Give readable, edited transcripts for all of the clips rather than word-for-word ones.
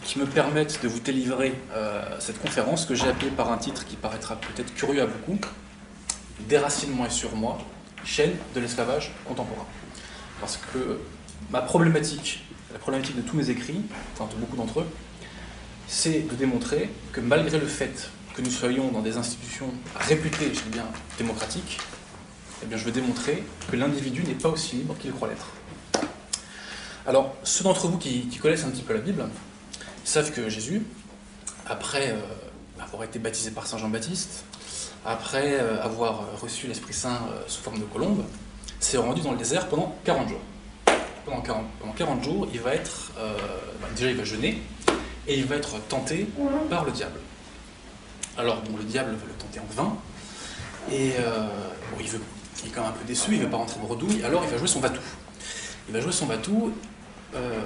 qui me permettent de vous délivrer cette conférence que j'ai appelée par un titre qui paraîtra peut-être curieux à beaucoup, Déracinement et surmoi, chaîne de l'esclavage contemporain. Parce que ma problématique, la problématique de tous mes écrits, enfin de beaucoup d'entre eux, c'est de démontrer que malgré le fait que nous soyons dans des institutions réputées, je dis bien démocratiques, eh bien je veux démontrer que l'individu n'est pas aussi libre qu'il croit l'être. Alors, ceux d'entre vous qui connaissent un petit peu la Bible savent que Jésus, après avoir été baptisé par Saint Jean-Baptiste, après avoir reçu l'Esprit Saint sous forme de colombe, s'est rendu dans le désert pendant 40 jours. Pendant 40 jours, il va être, déjà il va jeûner, et il va être tenté par le diable. Alors, bon, le diable va le tenter en vain, et bon, il est quand même un peu déçu, il ne veut pas rentrer bredouille, alors il va jouer son va-tout. Il va jouer son va-tout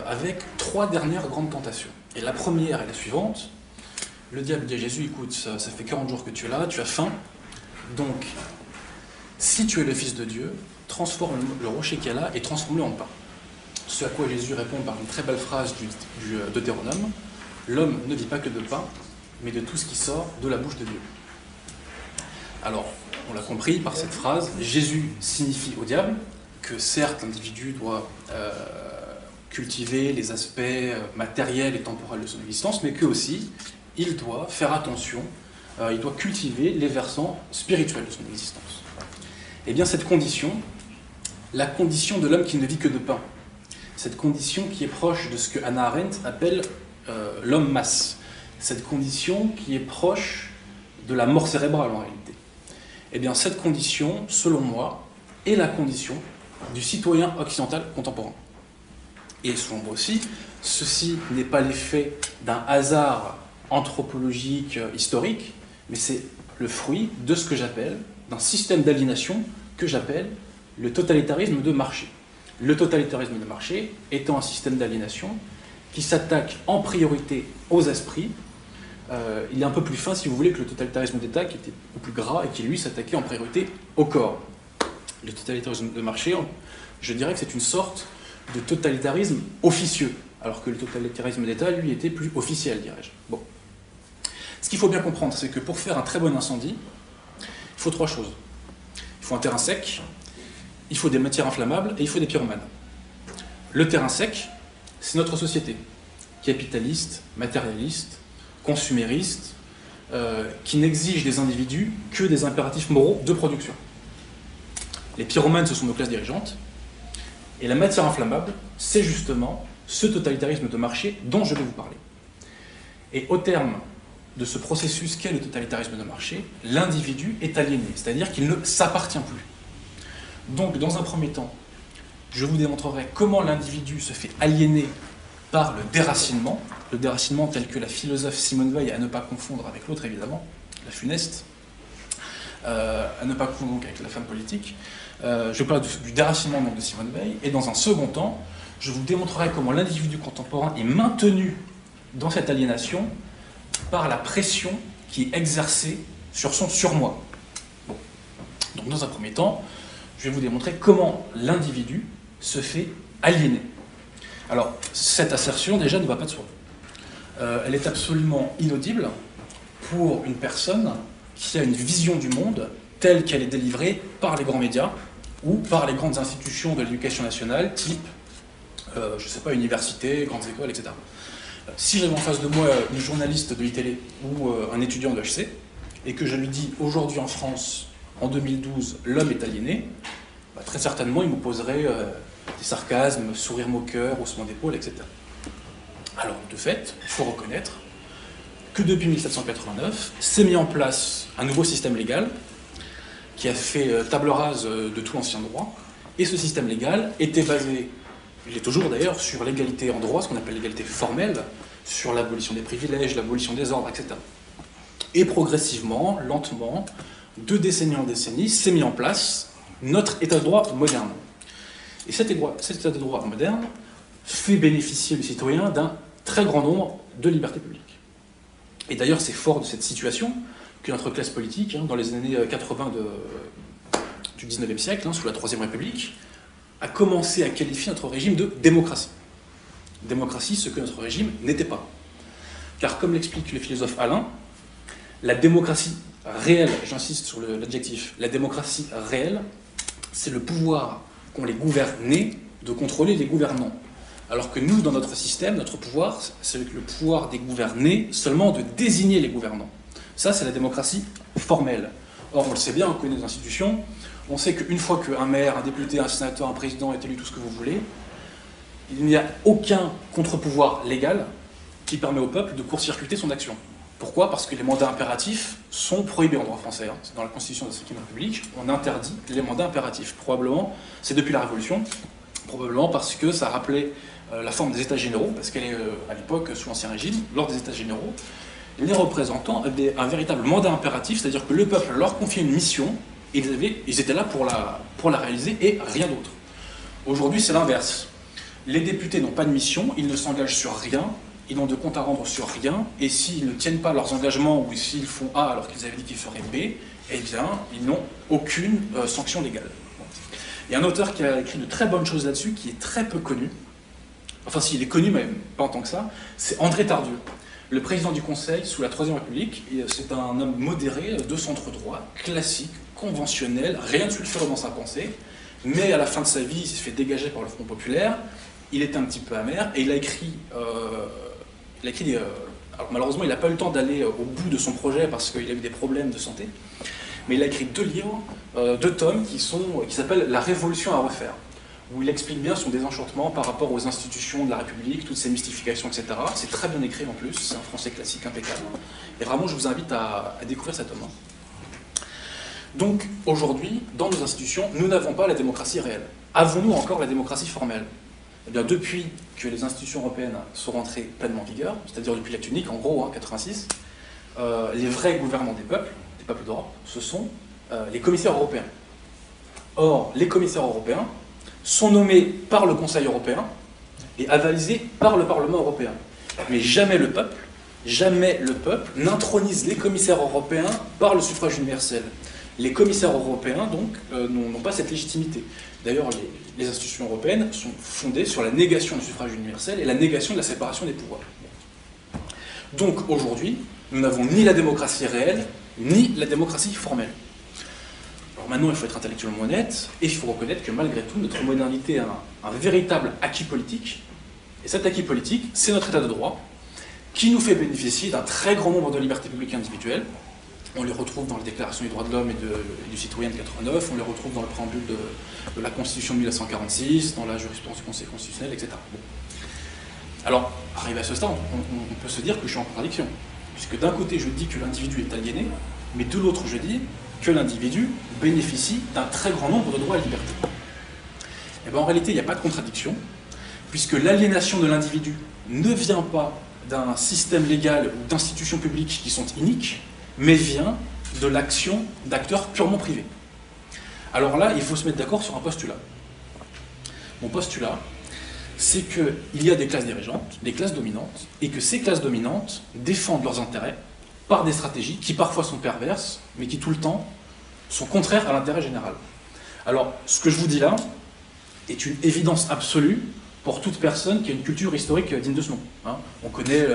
avec 3 dernières grandes tentations. Et la première est la suivante. Le diable dit à Jésus, écoute, ça fait 40 jours que tu es là, tu as faim, donc si tu es le Fils de Dieu, transforme le rocher qu'il y a là et transforme-le en pain. Ce à quoi Jésus répond par une très belle phrase du Deutéronome, l'homme ne vit pas que de pain, mais de tout ce qui sort de la bouche de Dieu. Alors, on l'a compris par cette phrase, Jésus signifie au diable que certes l'individu doit cultiver les aspects matériels et temporels de son existence, mais que aussi il doit faire attention, il doit cultiver les versants spirituels de son existence. Et bien cette condition, la condition de l'homme qui ne vit que de pain, cette condition qui est proche de ce que Hannah Arendt appelle l'homme masse, cette condition qui est proche de la mort cérébrale en réalité. Et bien cette condition, selon moi, est la condition du citoyen occidental contemporain. Et selon moi aussi, ceci n'est pas l'effet d'un hasard anthropologique, historique, mais c'est le fruit de ce que j'appelle, d'un système d'aliénation que j'appelle le totalitarisme de marché. Le totalitarisme de marché étant un système d'aliénation qui s'attaque en priorité aux esprits. Il est un peu plus fin, si vous voulez, que le totalitarisme d'État, qui était beaucoup plus gras et qui, lui, s'attaquait en priorité au corps. Le totalitarisme de marché, je dirais que c'est une sorte de totalitarisme officieux, alors que le totalitarisme d'État, lui, était plus officiel, dirais-je. Bon. Ce qu'il faut bien comprendre, c'est que pour faire un très bon incendie, il faut 3 choses. Il faut un terrain sec, il faut des matières inflammables et il faut des pyromanes. Le terrain sec, c'est notre société, capitaliste, matérialiste, consumériste, qui n'exige des individus que des impératifs moraux de production. Les pyromanes, ce sont nos classes dirigeantes, et la matière inflammable, c'est justement ce totalitarisme de marché dont je vais vous parler. Et au terme de ce processus qu'est le totalitarisme de marché, l'individu est aliéné, c'est-à-dire qu'il ne s'appartient plus. Donc, dans un premier temps, je vous démontrerai comment l'individu se fait aliéner par le déracinement tel que la philosophe Simone Veil, à ne pas confondre avec l'autre évidemment, la funeste, à ne pas confondre donc avec la femme politique. Je parle du déracinement donc, de Simone Veil, et dans un second temps, je vous démontrerai comment l'individu contemporain est maintenu dans cette aliénation par la pression qui est exercée sur son surmoi. Bon. Donc dans un premier temps, je vais vous démontrer comment l'individu se fait aliéner. Alors, cette assertion déjà ne va pas de soi. Elle est absolument inaudible pour une personne qui a une vision du monde telle qu'elle est délivrée par les grands médias ou par les grandes institutions de l'éducation nationale, type, je ne sais pas, universités, grandes écoles, etc. Si j'avais en face de moi une journaliste de l'ITélé ou un étudiant de HC, et que je lui dis aujourd'hui en France, en 2012, l'homme est aliéné, bah, très certainement il m'opposerait des sarcasmes, sourires moqueurs, haussements d'épaule, etc. Alors, de fait, il faut reconnaître que depuis 1789, s'est mis en place un nouveau système légal qui a fait table rase de tout l'ancien droit, et ce système légal était basé, il est toujours d'ailleurs, sur l'égalité en droit, ce qu'on appelle l'égalité formelle, sur l'abolition des privilèges, l'abolition des ordres, etc. Et progressivement, lentement, de décennie en décennie, s'est mis en place notre état de droit moderne. Et cet état de droit moderne fait bénéficier le citoyen d'un très grand nombre de libertés publiques. Et d'ailleurs, c'est fort de cette situation que notre classe politique, dans les années 80 du 19e siècle, sous la Troisième République, a commencé à qualifier notre régime de démocratie. Démocratie, ce que notre régime n'était pas. car comme l'explique le philosophe Alain, la démocratie réelle, j'insiste sur l'adjectif, la démocratie réelle, c'est le pouvoir qu'ont les gouvernés de contrôler les gouvernants. Alors que nous, dans notre système, notre pouvoir, c'est le pouvoir des gouvernés seulement de désigner les gouvernants. Ça, c'est la démocratie formelle. Or, on le sait bien, on connaît les institutions, on sait qu'une fois qu'un maire, un député, un sénateur, un président est élu, tout ce que vous voulez, il n'y a aucun contre-pouvoir légal qui permet au peuple de court-circuiter son action. Pourquoi? Parce que les mandats impératifs sont prohibés en droit français. Hein. C'est dans la Constitution de la Ve République, on interdit les mandats impératifs. Probablement, c'est depuis la Révolution, probablement parce que ça rappelait la forme des États généraux, parce qu'elle est à l'époque, sous l'Ancien Régime, lors des États généraux, les représentants avaient un véritable mandat impératif, c'est-à-dire que le peuple leur confiait une mission, et ils étaient là pour la réaliser, et rien d'autre. Aujourd'hui, c'est l'inverse. Les députés n'ont pas de mission, ils ne s'engagent sur rien, ils n'ont de compte à rendre sur rien, et s'ils ne tiennent pas leurs engagements, ou s'ils font A alors qu'ils avaient dit qu'ils feraient B, eh bien, ils n'ont aucune sanction légale. Il y a un auteur qui a écrit de très bonnes choses là-dessus, qui est très peu connu, enfin si, il est connu, mais pas en tant que ça, c'est André Tardieu, le président du Conseil sous la Troisième République. C'est un homme modéré, de centre-droit, classique, conventionnel, rien de sulfureux dans sa pensée, mais à la fin de sa vie, il s'est fait dégager par le Front Populaire, il était un petit peu amer, et il a écrit alors malheureusement, il n'a pas eu le temps d'aller au bout de son projet parce qu'il a eu des problèmes de santé, mais il a écrit 2 livres, 2 tomes qui s'appellent « La Révolution à refaire », où il explique bien son désenchantement par rapport aux institutions de la République, toutes ces mystifications, etc. C'est très bien écrit en plus, c'est un français classique impeccable, et vraiment je vous invite à découvrir cet homme. Donc aujourd'hui, dans nos institutions, nous n'avons pas la démocratie réelle. Avons-nous encore la démocratie formelle? Eh bien, depuis que les institutions européennes sont rentrées pleinement en vigueur, c'est-à-dire depuis l'acte unique, en gros, 86, les vrais gouvernants des peuples d'Europe, ce sont les commissaires européens. Or, les commissaires européens sont nommés par le Conseil européen et avalisés par le Parlement européen. Mais jamais le peuple n'intronise les commissaires européens par le suffrage universel. Les commissaires européens, donc, n'ont pas cette légitimité. D'ailleurs, les institutions européennes sont fondées sur la négation du suffrage universel et la négation de la séparation des pouvoirs. Donc, aujourd'hui, nous n'avons ni la démocratie réelle, ni la démocratie formelle. Alors maintenant, il faut être intellectuellement honnête, et il faut reconnaître que malgré tout, notre modernité a un véritable acquis politique, et cet acquis politique, c'est notre état de droit, qui nous fait bénéficier d'un très grand nombre de libertés publiques et individuelles. On les retrouve dans la Déclaration des droits de l'homme et du citoyen de 89, on les retrouve dans le préambule de la Constitution de 1946, dans la jurisprudence du Conseil constitutionnel, etc. Bon. Alors, arrivé à ce stade, on peut se dire que je suis en contradiction, puisque d'un côté je dis que l'individu est aliéné, mais de l'autre je dis que l'individu bénéficie d'un très grand nombre de droits et libertés. Et bien en réalité, il n'y a pas de contradiction, puisque l'aliénation de l'individu ne vient pas d'un système légal ou d'institutions publiques qui sont iniques, mais vient de l'action d'acteurs purement privés. Alors là, il faut se mettre d'accord sur un postulat. Mon postulat, c'est qu'il y a des classes dirigeantes, des classes dominantes, et que ces classes dominantes défendent leurs intérêts par des stratégies qui parfois sont perverses, mais qui tout le temps sont contraires à l'intérêt général. Alors, ce que je vous dis là est une évidence absolue pour toute personne qui a une culture historique digne de ce nom. Hein. On connaît...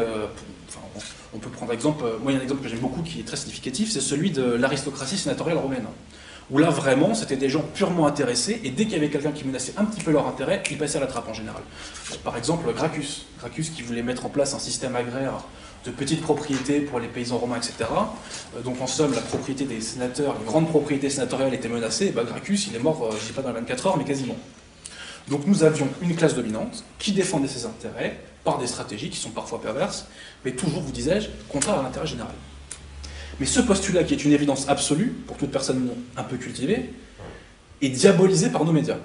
on peut prendre exemple, moi il y a un exemple que j'aime beaucoup qui est très significatif, c'est celui de l'aristocratie sénatoriale romaine. Où là vraiment, c'était des gens purement intéressés, et dès qu'il y avait quelqu'un qui menaçait un petit peu leur intérêt, ils passaient à la trappe en général. Par exemple, Gracchus qui voulait mettre en place un système agraire de petites propriétés pour les paysans romains, etc. Donc en somme, la propriété des sénateurs, une grande propriété sénatoriale était menacée, et Gracchus, il est mort, je ne sais pas dans les 24 heures, mais quasiment. Donc nous avions une classe dominante qui défendait ses intérêts par des stratégies qui sont parfois perverses, mais toujours, vous disais-je, contraires à l'intérêt général. Mais ce postulat, qui est une évidence absolue, pour toute personne un peu cultivée, est diabolisé par nos médias.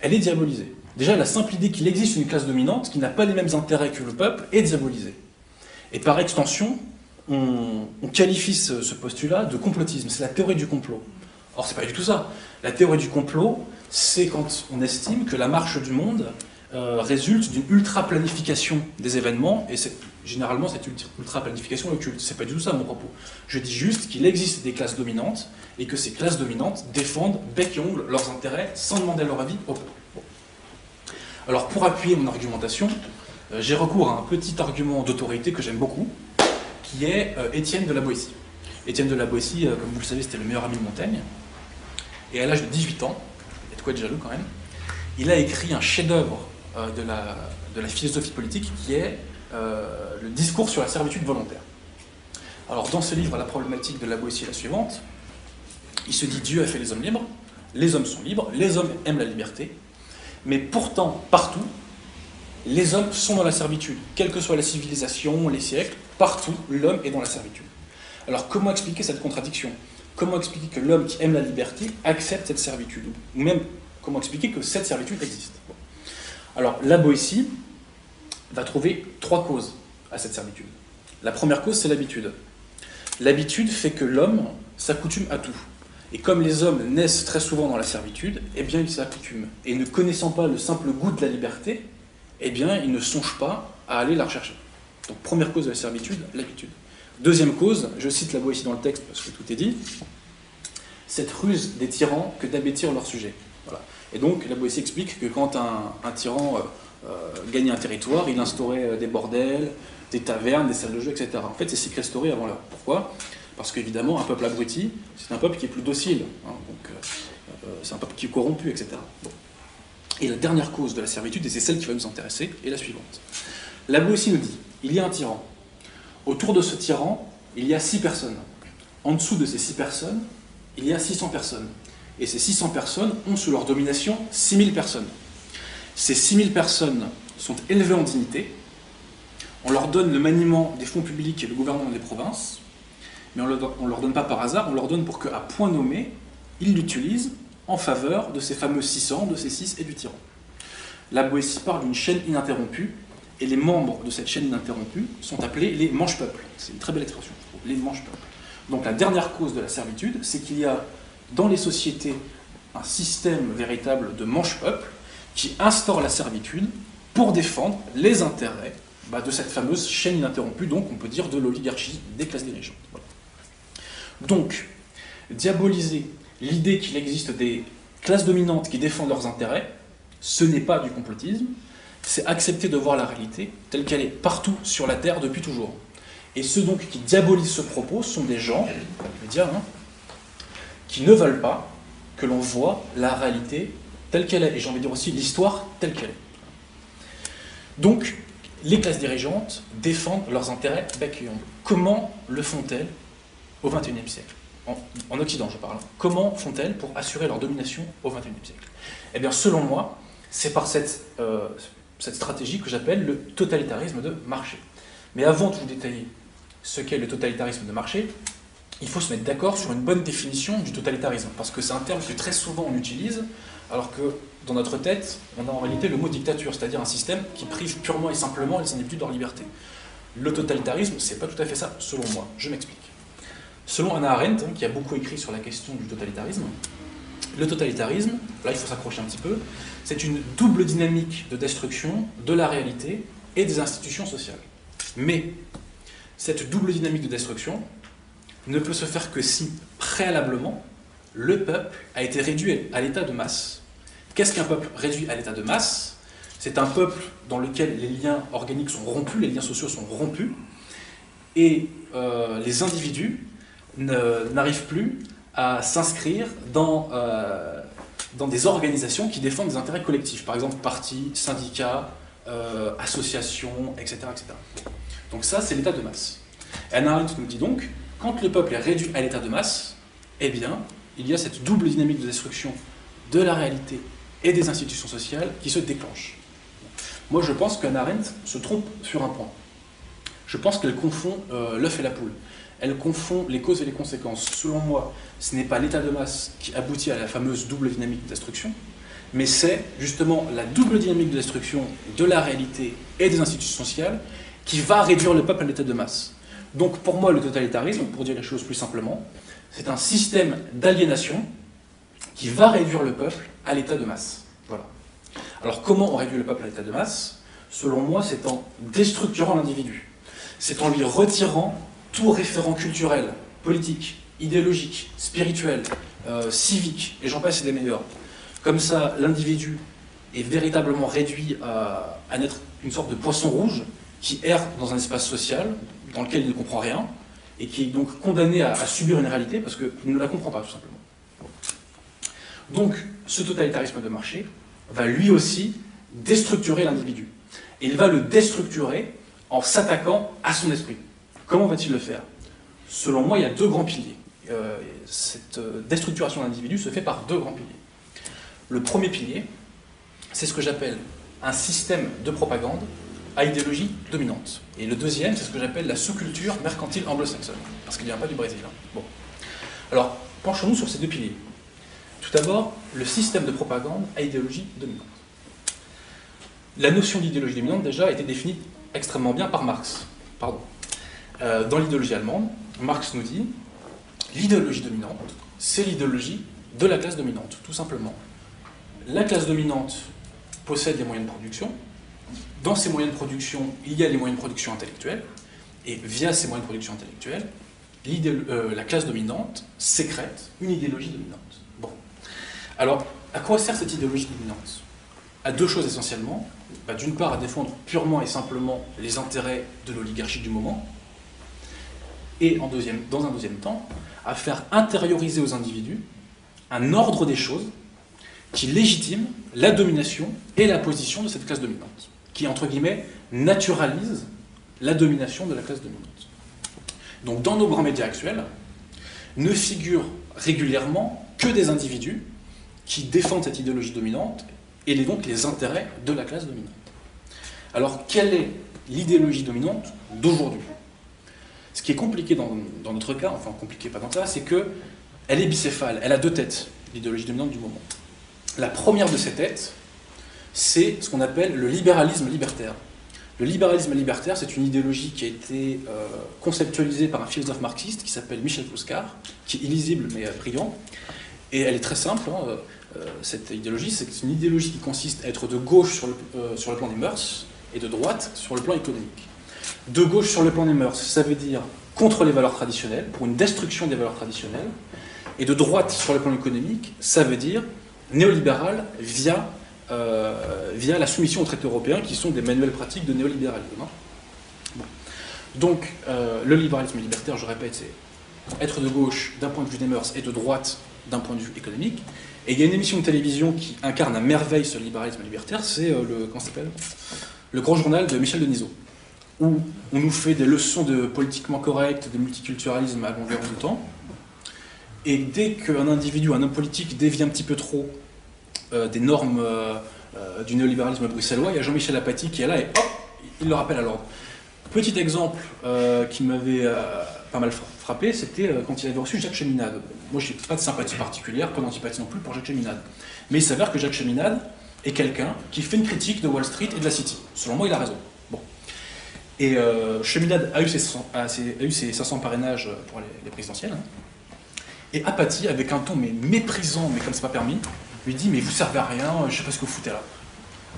Elle est diabolisée. Déjà, la simple idée qu'il existe une classe dominante qui n'a pas les mêmes intérêts que le peuple est diabolisée. Et par extension, on qualifie ce postulat de complotisme. C'est la théorie du complot. Or, c'est pas du tout ça. La théorie du complot, c'est quand on estime que la marche du monde résulte d'une ultra-planification des événements, et généralement cette ultra-planification est occulte. C'est pas du tout ça mon propos. Je dis juste qu'il existe des classes dominantes, et que ces classes dominantes défendent bec et ongle leurs intérêts sans demander leur avis au peuple. Bon. Alors pour appuyer mon argumentation, j'ai recours à un petit argument d'autorité que j'aime beaucoup, qui est Étienne de la Boétie. Étienne de la Boétie, comme vous le savez, c'était le meilleur ami de Montaigne. Et à l'âge de 18 ans, il y a de quoi être jaloux quand même, il a écrit un chef-d'œuvre de la philosophie politique qui est le discours sur la servitude volontaire. Alors dans ce livre, la problématique de la Boétie est la suivante. Il se dit Dieu a fait les hommes libres, les hommes sont libres, les hommes aiment la liberté, mais pourtant, partout, les hommes sont dans la servitude. Quelle que soit la civilisation, les siècles, partout, l'homme est dans la servitude. Alors comment expliquer cette contradiction? Comment expliquer que l'homme qui aime la liberté accepte cette servitude? Ou même, comment expliquer que cette servitude existe? Bon. Alors, la Boétie va trouver 3 causes à cette servitude. La première cause, c'est l'habitude. L'habitude fait que l'homme s'accoutume à tout. Et comme les hommes naissent très souvent dans la servitude, eh bien, ils s'accoutument. Et ne connaissant pas le simple goût de la liberté, eh bien, ils ne songent pas à aller la rechercher. Donc, première cause de la servitude, l'habitude. Deuxième cause, je cite la Boétie dans le texte parce que tout est dit, cette ruse des tyrans que d'abêtir leur sujet. Voilà. Et donc la Boétie explique que quand un tyran gagnait un territoire, il instaurait des bordels, des tavernes, des salles de jeu, etc. En fait, c'est séquestré avant l'heure. Pourquoi? Parce qu'évidemment, un peuple abruti, c'est un peuple qui est plus docile, hein, donc c'est un peuple qui est corrompu, etc. Bon. Et la dernière cause de la servitude, et c'est celle qui va nous intéresser, est la suivante. La Boétie nous dit, il y a un tyran. Autour de ce tyran, il y a 6 personnes. En dessous de ces 6 personnes, il y a 600 personnes. Et ces 600 personnes ont sous leur domination 6000 personnes. Ces 6000 personnes sont élevées en dignité. On leur donne le maniement des fonds publics et le gouvernement des provinces. Mais on ne leur donne pas par hasard, on leur donne pour qu'à point nommé, ils l'utilisent en faveur de ces fameux 600, de ces 6 et du tyran. La Boétie parle d'une chaîne ininterrompue. Et les membres de cette chaîne ininterrompue sont appelés les manches-peuples. C'est une très belle expression, je trouve, les manches-peuples. Donc la dernière cause de la servitude, c'est qu'il y a dans les sociétés un système véritable de manches-peuples qui instaure la servitude pour défendre les intérêts de cette fameuse chaîne ininterrompue, donc on peut dire de l'oligarchie des classes dirigeantes. Voilà. Donc, diaboliser l'idée qu'il existe des classes dominantes qui défendent leurs intérêts, ce n'est pas du complotisme, c'est accepter de voir la réalité telle qu'elle est partout sur la Terre depuis toujours. Et ceux donc qui diabolisent ce propos sont des gens, les médias, qui ne veulent pas que l'on voit la réalité telle qu'elle est, et j'ai envie de dire aussi l'histoire telle qu'elle est. Donc, les classes dirigeantes défendent leurs intérêts bec et ongles. Comment le font-elles au XXIe siècle? En Occident, je parle. Comment font-elles pour assurer leur domination au XXIe siècle? Eh bien, selon moi, c'est par cette stratégie que j'appelle le totalitarisme de marché. Mais avant de vous détailler ce qu'est le totalitarisme de marché, il faut se mettre d'accord sur une bonne définition du totalitarisme, parce que c'est un terme que très souvent on utilise, alors que dans notre tête, on a en réalité le mot dictature, c'est-à-dire un système qui prive purement et simplement les individus de leur liberté. Le totalitarisme, c'est pas tout à fait ça, selon moi. Je m'explique. Selon Hannah Arendt, qui a beaucoup écrit sur la question du totalitarisme, le totalitarisme, là il faut s'accrocher un petit peu, c'est une double dynamique de destruction de la réalité et des institutions sociales. Mais cette double dynamique de destruction ne peut se faire que si, préalablement, le peuple a été réduit à l'état de masse. Qu'est-ce qu'un peuple réduit à l'état de masse? C'est un peuple dans lequel les liens organiques sont rompus, les liens sociaux sont rompus, et les individus n'arrivent plus à s'inscrire dans des organisations qui défendent des intérêts collectifs, par exemple partis, syndicats, associations, etc., etc. Donc ça, c'est l'état de masse. Hannah Arendt nous dit donc, quand le peuple est réduit à l'état de masse, eh bien, il y a cette double dynamique de destruction de la réalité et des institutions sociales qui se déclenche. Moi, je pense qu'Hannah Arendt se trompe sur un point. Je pense qu'elle confond l'œuf et la poule. Elle confond les causes et les conséquences. Selon moi, ce n'est pas l'état de masse qui aboutit à la fameuse double dynamique de destruction, mais c'est justement la double dynamique de destruction de la réalité et des institutions sociales qui va réduire le peuple à l'état de masse. Donc pour moi, le totalitarisme, pour dire les choses plus simplement, c'est un système d'aliénation qui va réduire le peuple à l'état de masse. Voilà. Alors comment on réduit le peuple à l'état de masse? Selon moi, c'est en déstructurant l'individu. C'est en lui retirant tout référent culturel, politique, idéologique, spirituel, civique, et j'en passe et des meilleurs. Comme ça, l'individu est véritablement réduit à n'être une sorte de poisson rouge qui erre dans un espace social dans lequel il ne comprend rien et qui est donc condamné à subir une réalité parce qu'il ne la comprend pas, tout simplement. Donc, ce totalitarisme de marché va lui aussi déstructurer l'individu. Et il va le déstructurer en s'attaquant à son esprit. Comment va-t-il le faire? Selon moi, il y a deux grands piliers. Cette déstructuration de l'individu se fait par deux grands piliers. Le premier pilier, c'est ce que j'appelle un système de propagande à idéologie dominante. Et le deuxième, c'est ce que j'appelle la sous-culture mercantile anglo-saxonne, parce qu'il ne vient pas du Brésil. Hein. Bon. Alors, penchons-nous sur ces deux piliers. Tout d'abord, le système de propagande à idéologie dominante. La notion d'idéologie dominante, déjà, a été définie extrêmement bien par Marx. Dans l'idéologie allemande, Marx nous dit l'idéologie dominante, c'est l'idéologie de la classe dominante, tout simplement. La classe dominante possède les moyens de production. Dans ces moyens de production, il y a les moyens de production intellectuels. Et via ces moyens de production intellectuels, la classe dominante sécrète une idéologie dominante. Bon. Alors, à quoi sert cette idéologie dominante? À deux choses essentiellement. D'une part, à défendre purement et simplement les intérêts de l'oligarchie du moment. Et dans un deuxième temps, à faire intérioriser aux individus un ordre des choses qui légitime la domination et la position de cette classe dominante, qui, entre guillemets, naturalise la domination de la classe dominante. Donc, dans nos grands médias actuels, ne figurent régulièrement que des individus qui défendent cette idéologie dominante et donc les intérêts de la classe dominante. Alors, quelle est l'idéologie dominante d'aujourd'hui? Ce qui est compliqué dans notre cas, enfin compliqué pas dans ça, c'est qu'elle est bicéphale, elle a deux têtes, l'idéologie dominante du moment. La première de ces têtes, c'est ce qu'on appelle le libéralisme libertaire. Le libéralisme libertaire, c'est une idéologie qui a été conceptualisée par un philosophe marxiste qui s'appelle Michel Foucault, qui est illisible mais brillant. Et elle est très simple, hein, cette idéologie, c'est une idéologie qui consiste à être de gauche sur le plan des mœurs et de droite sur le plan économique. De gauche sur le plan des mœurs, ça veut dire contre les valeurs traditionnelles, pour une destruction des valeurs traditionnelles. Et de droite sur le plan économique, ça veut dire néolibéral via la soumission aux traités européens, qui sont des manuels pratiques de néolibéralisme. Bon. Donc, le libéralisme libertaire, je répète, c'est être de gauche d'un point de vue des mœurs et de droite d'un point de vue économique. Et il y a une émission de télévision qui incarne à merveille ce libéralisme libertaire, c'est le Grand Journal de Michel Denisot, où on nous fait des leçons de politiquement correct, de multiculturalisme à longueur de temps. Et dès qu'un individu, un homme politique dévie un petit peu trop des normes du néolibéralisme bruxellois, il y a Jean-Michel Apathy qui est là et hop, il le rappelle à l'ordre. Petit exemple qui m'avait pas mal frappé, c'était quand il avait reçu Jacques Cheminade. Moi, je n'ai pas de sympathie particulière, pas d'antipathie non plus pour Jacques Cheminade. Mais il s'avère que Jacques Cheminade est quelqu'un qui fait une critique de Wall Street et de la City. Selon moi, il a raison. Bon. Et Cheminade a eu ses 500 parrainages pour les présidentielles. Hein. Et Apathy, avec un ton mais méprisant, mais comme c'est pas permis, lui dit « mais vous servez à rien, je sais pas ce que vous foutez là ».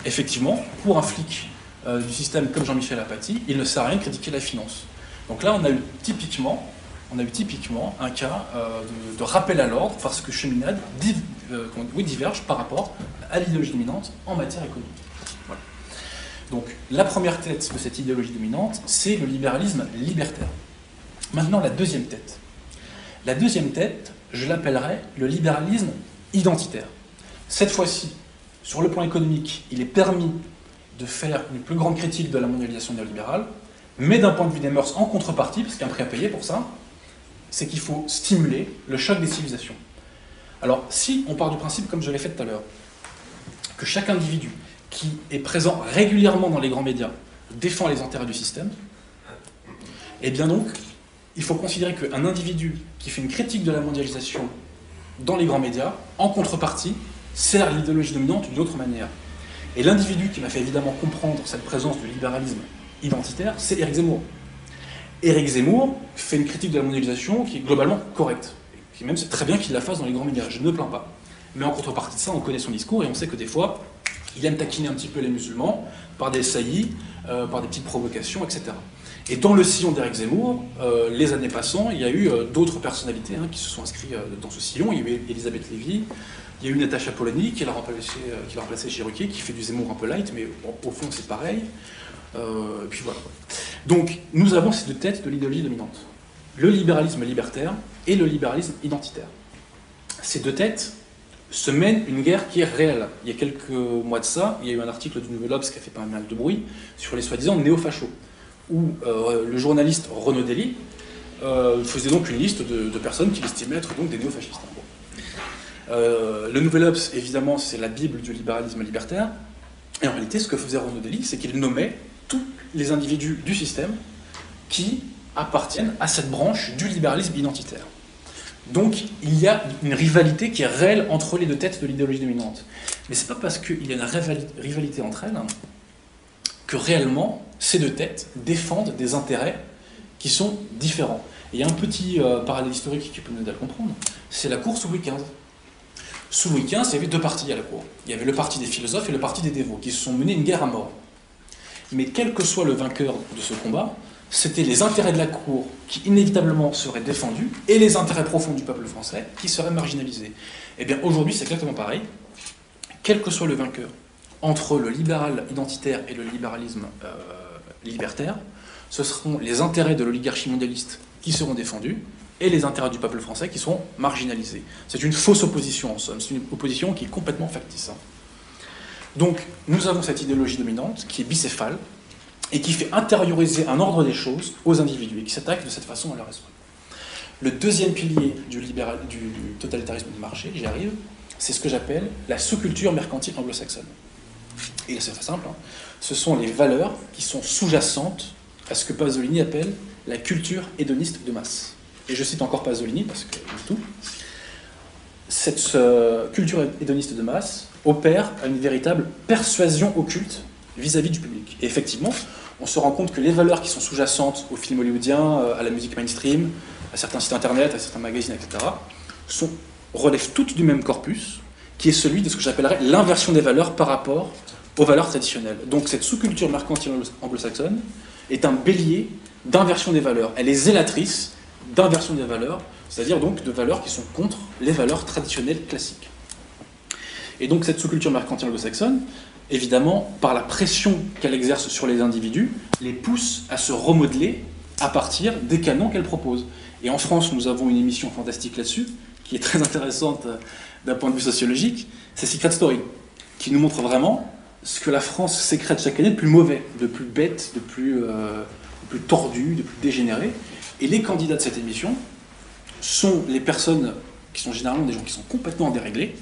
Effectivement, pour un flic du système comme Jean-Michel Apathy, il ne sert à rien de critiquer la finance. Donc là, on a eu typiquement un cas de rappel à l'ordre, parce que Cheminade diverge par rapport à l'idéologie dominante en matière économique. Voilà. Donc la première tête de cette idéologie dominante, c'est le libéralisme libertaire. Maintenant, la deuxième tête. La deuxième tête, je l'appellerais le libéralisme identitaire. Cette fois-ci, sur le plan économique, il est permis de faire une plus grande critique de la mondialisation néolibérale, mais d'un point de vue des mœurs en contrepartie, parce qu'il y a un prix à payer pour ça, c'est qu'il faut stimuler le choc des civilisations. Alors, si on part du principe, comme je l'ai fait tout à l'heure, que chaque individu qui est présent régulièrement dans les grands médias défend les intérêts du système, eh bien donc, il faut considérer qu'un individu qui fait une critique de la mondialisation dans les grands médias, en contrepartie, sert l'idéologie dominante d'une autre manière. Et l'individu qui m'a fait évidemment comprendre cette présence du libéralisme identitaire, c'est Éric Zemmour. Éric Zemmour fait une critique de la mondialisation qui est globalement correcte. Et qui même c'est très bien qu'il la fasse dans les grands médias, je ne me plains pas. Mais en contrepartie de ça, on connaît son discours et on sait que des fois, il aime taquiner un petit peu les musulmans par des saillies, par des petites provocations, etc. Et dans le sillon d'Éric Zemmour, les années passant, il y a eu d'autres personnalités qui se sont inscrites dans ce sillon. Il y a eu Elisabeth Lévy, il y a eu Natacha Polony qui l'a remplacé chez Ruquier, qui fait du Zemmour un peu light, mais bon, au fond c'est pareil. Et puis voilà. Donc, nous avons ces deux têtes de l'idéologie dominante. Le libéralisme libertaire et le libéralisme identitaire. Ces deux têtes se mènent une guerre qui est réelle. Il y a quelques mois de ça, il y a eu un article du Nouvel Obs qui a fait pas mal de bruit sur les soi-disant néo-fachos, où le journaliste Renaud Dely faisait donc une liste de personnes qu'il estimait être donc des néo-fascistes. Le Nouvel Obs, évidemment, c'est la bible du libéralisme libertaire, et en réalité, ce que faisait Renaud Dely, c'est qu'il nommait tous les individus du système qui appartiennent à cette branche du libéralisme identitaire. Donc, il y a une rivalité qui est réelle entre les deux têtes de l'idéologie dominante. Mais c'est pas parce qu'il y a une rivalité entre elles que réellement, ces deux têtes défendent des intérêts qui sont différents. Et il y a un petit parallèle historique qui peut nous aider à le comprendre, c'est la cour sous Louis XV. Sous Louis XV, il y avait deux partis à la cour. Il y avait le parti des philosophes et le parti des dévots, qui se sont menés une guerre à mort. Mais quel que soit le vainqueur de ce combat, c'était les intérêts de la cour qui inévitablement seraient défendus et les intérêts profonds du peuple français qui seraient marginalisés. Eh bien aujourd'hui c'est exactement pareil. Quel que soit le vainqueur entre le libéral identitaire et le libéralisme libertaire, ce seront les intérêts de l'oligarchie mondialiste qui seront défendus et les intérêts du peuple français qui seront marginalisés. C'est une fausse opposition en somme, c'est une opposition qui est complètement factice. Donc nous avons cette idéologie dominante qui est bicéphale, et qui fait intérioriser un ordre des choses aux individus, et qui s'attaque de cette façon à leur esprit. Le deuxième pilier du totalitarisme de marché, j'y arrive, c'est ce que j'appelle la sous-culture mercantile anglo-saxonne. Et c'est très simple, ce sont les valeurs qui sont sous-jacentes à ce que Pasolini appelle la culture hédoniste de masse. Et je cite encore Pasolini, parce que du tout, cette culture hédoniste de masse opère à une véritable persuasion occulte vis-à-vis du public. Et effectivement, on se rend compte que les valeurs qui sont sous-jacentes aux films hollywoodiens, à la musique mainstream, à certains sites internet, à certains magazines, etc., relèvent toutes du même corpus, qui est celui de ce que j'appellerais l'inversion des valeurs par rapport aux valeurs traditionnelles. Donc cette sous-culture mercantile anglo-saxonne est un bélier d'inversion des valeurs. Elle est zélatrice d'inversion des valeurs, c'est-à-dire donc de valeurs qui sont contre les valeurs traditionnelles classiques. Et donc cette sous-culture mercantile anglo-saxonne, évidemment, par la pression qu'elle exerce sur les individus, les pousse à se remodeler à partir des canons qu'elle propose. Et en France, nous avons une émission fantastique là-dessus, qui est très intéressante d'un point de vue sociologique, c'est Secret Story, qui nous montre vraiment ce que la France sécrète chaque année de plus mauvais, de plus bête, de plus tordu, de plus dégénéré. Et les candidats de cette émission sont les personnes qui sont généralement des gens qui sont complètement déréglés,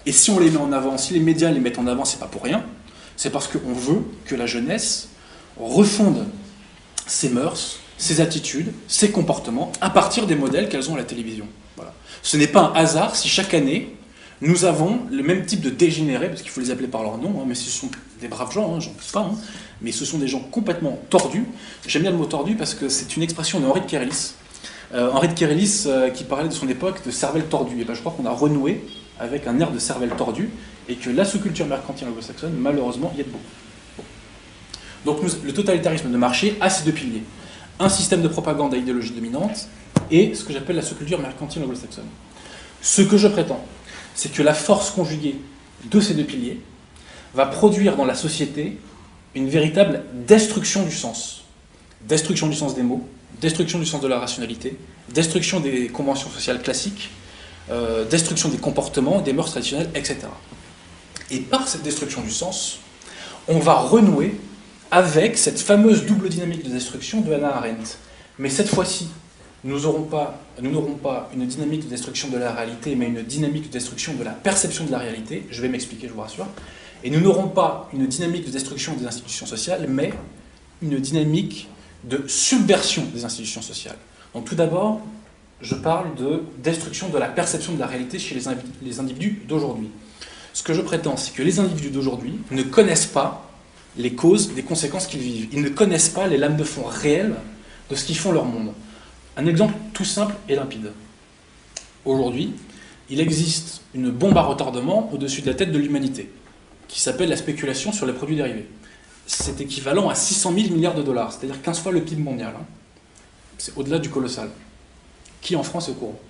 et si on les met en avant, si les médias les mettent en avant, c'est pas pour rien, c'est parce qu'on veut que la jeunesse refonde ses mœurs, ses attitudes, ses comportements à partir des modèles qu'elles ont à la télévision. Voilà. Ce n'est pas un hasard si chaque année, nous avons le même type de dégénérés, parce qu'il faut les appeler par leur nom, mais ce sont des braves gens, j'en doute pas, mais ce sont des gens complètement tordus. J'aime bien le mot tordu parce que c'est une expression de Henri de Kérélis. Henri de Kérélis qui parlait de son époque de cervelle tordue. Et ben, je crois qu'on a renoué avec un air de cervelle tordue, et que la sous-culture mercantile anglo-saxonne, malheureusement, y aide beaucoup. Bon. Donc le totalitarisme de marché a ces deux piliers. Un système de propagande à idéologie dominante, et ce que j'appelle la sous-culture mercantile anglo-saxonne. Ce que je prétends, c'est que la force conjuguée de ces deux piliers va produire dans la société une véritable destruction du sens. Destruction du sens des mots, destruction du sens de la rationalité, destruction des conventions sociales classiques, destruction des comportements, des mœurs traditionnelles, etc. Et par cette destruction du sens, on va renouer avec cette fameuse double dynamique de destruction de Hannah Arendt. Mais cette fois-ci, nous n'aurons pas une dynamique de destruction de la réalité, mais une dynamique de destruction de la perception de la réalité. Je vais m'expliquer, je vous rassure. Et nous n'aurons pas une dynamique de destruction des institutions sociales, mais une dynamique de subversion des institutions sociales. Donc tout d'abord, je parle de destruction de la perception de la réalité chez les individus d'aujourd'hui. Ce que je prétends, c'est que les individus d'aujourd'hui ne connaissent pas les causes des conséquences qu'ils vivent. Ils ne connaissent pas les lames de fond réelles de ce qui font leur monde. Un exemple tout simple et limpide. Aujourd'hui, il existe une bombe à retardement au-dessus de la tête de l'humanité, qui s'appelle la spéculation sur les produits dérivés. C'est équivalent à 600 000 milliards de dollars, c'est-à-dire 15 fois le PIB mondial. C'est au-delà du colossal. Qui en France est au courant?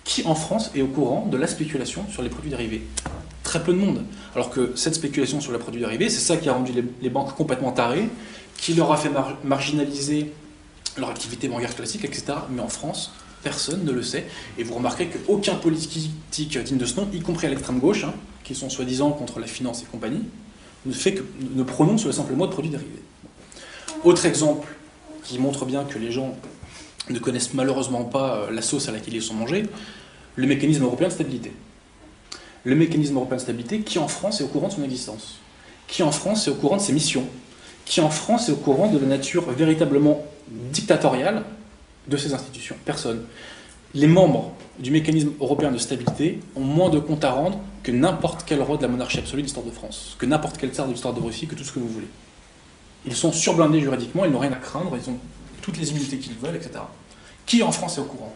Qui en France est au courant de la spéculation sur les produits dérivés? très peu de monde. Alors que cette spéculation sur les produits dérivés, c'est ça qui a rendu les banques complètement tarées, qui leur a fait marginaliser leur activité bancaire classique, etc. Mais en France, personne ne le sait. Et vous remarquerez qu'aucun politique digne de ce nom, y compris à l'extrême gauche, hein, qui sont soi-disant contre la finance et compagnie, ne prononce le simple mot de produits dérivés. Autre exemple qui montre bien que les gens ne connaissent malheureusement pas la sauce à laquelle ils sont mangés, le mécanisme européen de stabilité. Le mécanisme européen de stabilité qui en France est au courant de son existence, qui en France est au courant de ses missions, qui en France est au courant de la nature véritablement dictatoriale de ces institutions. Personne. Les membres du mécanisme européen de stabilité ont moins de comptes à rendre que n'importe quel roi de la monarchie absolue de l'histoire de France, que n'importe quel tsar de l'histoire de Russie, que tout ce que vous voulez. Ils sont surblindés juridiquement, ils n'ont rien à craindre, ils ont toutes les immunités qu'ils veulent, etc. Qui en France est au courant?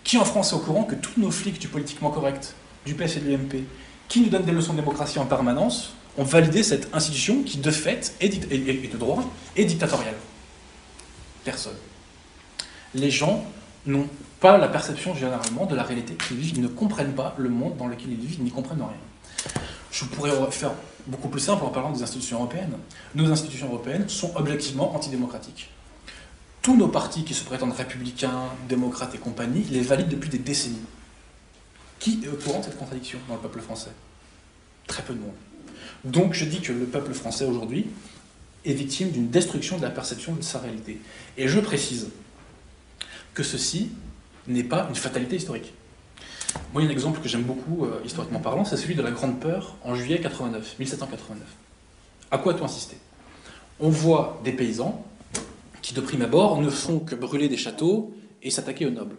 Qui en France est au courant que tous nos flics du politiquement correct, du PS et de l'UMP, qui nous donnent des leçons de démocratie en permanence, ont validé cette institution qui, de fait, et de droit, est dictatoriale? Personne. Les gens n'ont pas la perception généralement de la réalité qu'ils vivent, ils ne comprennent pas le monde dans lequel ils vivent, ils n'y comprennent rien. Je pourrais faire beaucoup plus simple en parlant des institutions européennes. Nos institutions européennes sont objectivement antidémocratiques. Tous nos partis qui se prétendent républicains, démocrates et compagnie les valident depuis des décennies. Qui est au courant de cette contradiction dans le peuple français? Très peu de monde. Donc je dis que le peuple français aujourd'hui est victime d'une destruction de la perception de sa réalité. Et je précise que ceci n'est pas une fatalité historique. Moi, il y a un exemple que j'aime beaucoup, historiquement parlant, c'est celui de la Grande Peur en juillet 1789. À quoi a-t-on insisté? On voit des paysans qui, de prime abord, ne font que brûler des châteaux et s'attaquer aux nobles.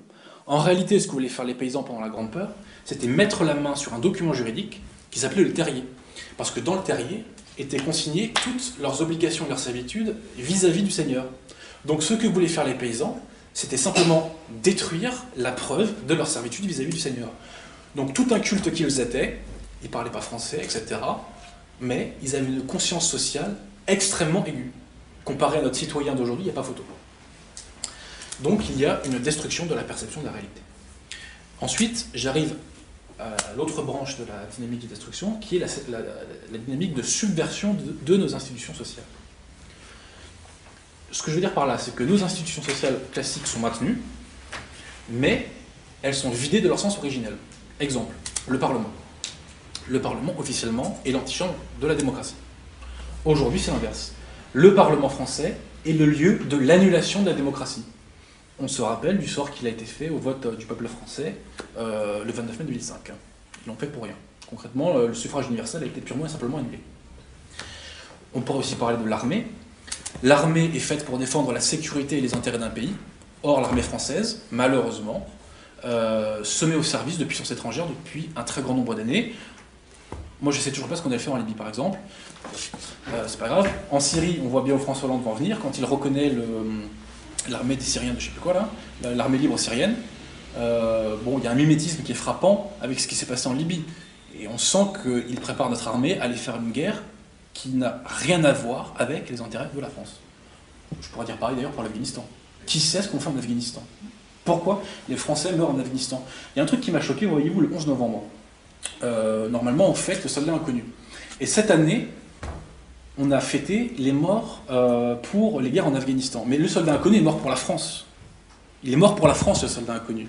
En réalité, ce que voulaient faire les paysans pendant la Grande Peur, c'était mettre la main sur un document juridique qui s'appelait le terrier. Parce que dans le terrier étaient consignées toutes leurs obligations et leurs servitudes vis-à-vis du seigneur. Donc ce que voulaient faire les paysans, c'était simplement détruire la preuve de leur servitude vis-à-vis du seigneur. Donc tout un culte qu'ils étaient, ils ne parlaient pas français, etc., mais ils avaient une conscience sociale extrêmement aiguë. Comparé à notre citoyen d'aujourd'hui, il n'y a pas photo. Donc il y a une destruction de la perception de la réalité. Ensuite, j'arrive à l'autre branche de la dynamique de destruction, qui est la dynamique de subversion de nos institutions sociales. Ce que je veux dire par là, c'est que nos institutions sociales classiques sont maintenues, mais elles sont vidées de leur sens originel. Exemple, le Parlement. Le Parlement, officiellement, est l'antichambre de la démocratie. Aujourd'hui, c'est l'inverse. Le Parlement français est le lieu de l'annulation de la démocratie. On se rappelle du sort qu'il a été fait au vote du peuple français le 29 mai 2005. Ils l'ont fait pour rien. Concrètement, le suffrage universel a été purement et simplement annulé. On pourrait aussi parler de l'armée. L'armée est faite pour défendre la sécurité et les intérêts d'un pays. Or, l'armée française, malheureusement, se met au service de puissances étrangères depuis un très grand nombre d'années. Moi, je ne sais toujours pas ce qu'on a fait en Libye, par exemple. C'est pas grave. En Syrie, on voit bien où François Hollande va en venir, quand il reconnaît l'armée des Syriens de je ne sais plus quoi, là, l'armée libre syrienne. Bon, il y a un mimétisme qui est frappant avec ce qui s'est passé en Libye. Et on sent qu'il prépare notre armée à aller faire une guerre qui n'a rien à voir avec les intérêts de la France. Je pourrais dire pareil d'ailleurs pour l'Afghanistan. Qui sait ce qu'on fait en Afghanistan? Pourquoi les Français meurent en Afghanistan? Il y a un truc qui m'a choqué, voyez-vous, le 11 novembre. Normalement, on fête le soldat inconnu. Et cette année, on a fêté les morts pour les guerres en Afghanistan. Mais le soldat inconnu est mort pour la France. Il est mort pour la France, le soldat inconnu.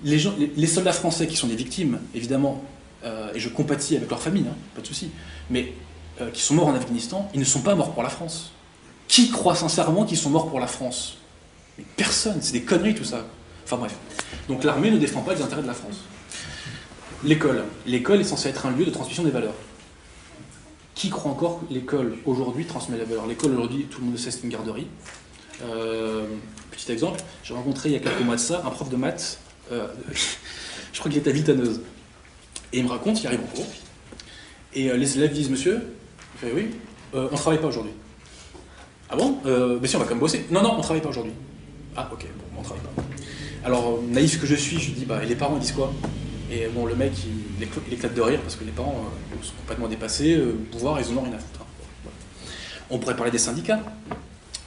Les soldats français qui sont des victimes, évidemment, et je compatis avec leur famille, hein, pas de souci, mais qui sont morts en Afghanistan, ils ne sont pas morts pour la France. Qui croit sincèrement qu'ils sont morts pour la France? Mais personne, c'est des conneries tout ça. Enfin bref. Donc l'armée ne défend pas les intérêts de la France. L'école. L'école est censée être un lieu de transmission des valeurs. Qui croit encore que l'école aujourd'hui transmet les valeurs? L'école aujourd'hui, tout le monde le sait, c'est une garderie. Petit exemple, j'ai rencontré il y a quelques mois de ça un prof de maths, je crois qu'il était à Villetaneuse. Et il me raconte, il arrive en cours, et les élèves disent: monsieur, il fait oui, on ne travaille pas aujourd'hui. Ah bon? Mais si, on va quand même bosser. Non, non, on ne travaille pas aujourd'hui. Ah ok, bon, on ne travaille pas. Alors, naïf que je suis, je lui dis, bah, et les parents ils disent quoi? Et bon, le mec, il éclate de rire parce que les parents sont complètement dépassés, pouvoir, ils en ont rien à foutre. Hein. Voilà. On pourrait parler des syndicats.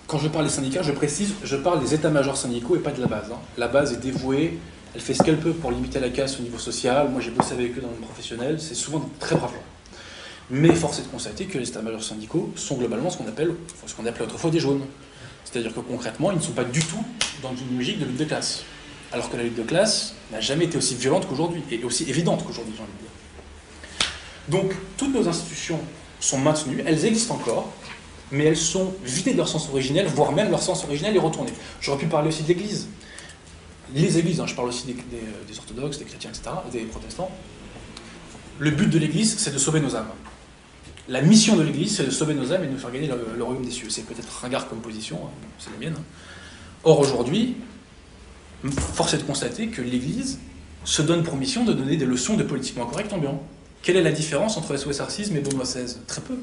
Quand je parle des syndicats, je précise, je parle des états-majors syndicaux et pas de la base. Hein. La base est dévouée elle fait ce qu'elle peut pour limiter la casse au niveau social. Moi, j'ai bossé avec eux dans le monde professionnel, c'est souvent de très braves gens. Mais force est de constater que les états-majors syndicaux sont globalement ce qu'on appelait autrefois des jaunes. C'est-à-dire que concrètement, ils ne sont pas du tout dans une logique de lutte de classe. Alors que la lutte de classe n'a jamais été aussi violente qu'aujourd'hui, et aussi évidente qu'aujourd'hui, j'ai envie de dire. Donc, toutes nos institutions sont maintenues, elles existent encore, mais elles sont vidées de leur sens originel, voire même leur sens originel est retourné. J'aurais pu parler aussi de l'Église. Les églises, je parle aussi des orthodoxes, des chrétiens, etc., des protestants. Le but de l'Église, c'est de sauver nos âmes. La mission de l'Église, c'est de sauver nos âmes et de nous faire gagner le royaume des cieux. C'est peut-être ringard comme position, c'est la mienne. Or, aujourd'hui, force est de constater que l'Église se donne pour mission de donner des leçons de politiquement correct ambiant. Quelle est la différence entre SOS Racisme et Benoît XVI? Très peu.